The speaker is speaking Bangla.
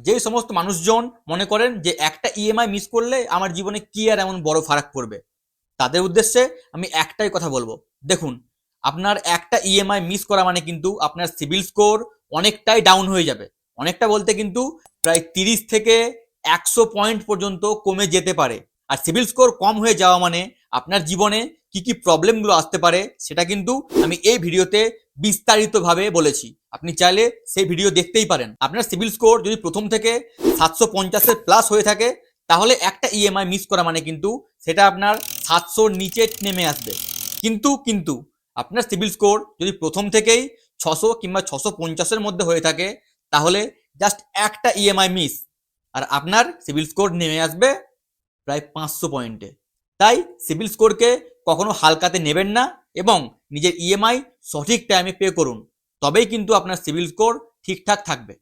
যেই সমস্ত মানুষজন মনে করেন যে একটা ইএমআই মিস করলে আমার জীবনে কি আর এমন বড় ফারাক পড়বে, তাদের উদ্দেশ্যে আমি একটাই কথা বলবো। দেখুন, আপনার একটা ইএমআই মিস করা মানে কিন্তু আপনার সিবিল স্কোর অনেকটাই ডাউন হয়ে যাবে। অনেকটা বলতে কিন্তু প্রায় 30 থেকে 100 পয়েন্ট পর্যন্ত কমে যেতে পারে। আর সিবিল স্কোর কম হয়ে যাওয়া মানে আপনার জীবনে কি কি প্রবলেমগুলো আসতে পারে সেটা কিন্তু আমি এই ভিডিওতে বিস্তারিতভাবে বলেছি। আপনি চাইলে সেই ভিডিও দেখতেই পারেন। আপনার সিবিল স্কোর যদি প্রথম থেকে 750-এর প্লাস হয়ে থাকে, তাহলে একটা ইএমআই মিস করা মানে কিন্তু সেটা আপনার 700-র নিচে নেমে আসবে। কিন্তু আপনার সিবিল স্কোর যদি প্রথম থেকেই 600 কিংবা 650-এর মধ্যে হয়ে থাকে, তাহলে জাস্ট একটা ইএমআই মিস আর আপনার সিবিল স্কোর নেমে আসবে প্রায় 500 পয়েন্টে। তাই সিবিল স্কোরকে কখনো হালকাতে নেবেন না এবং নিজের ইএমআই সঠিক টাইমে পে করুন, তবেই কিন্তু আপনার সিবিল স্কোর ঠিকঠাক থাকবে।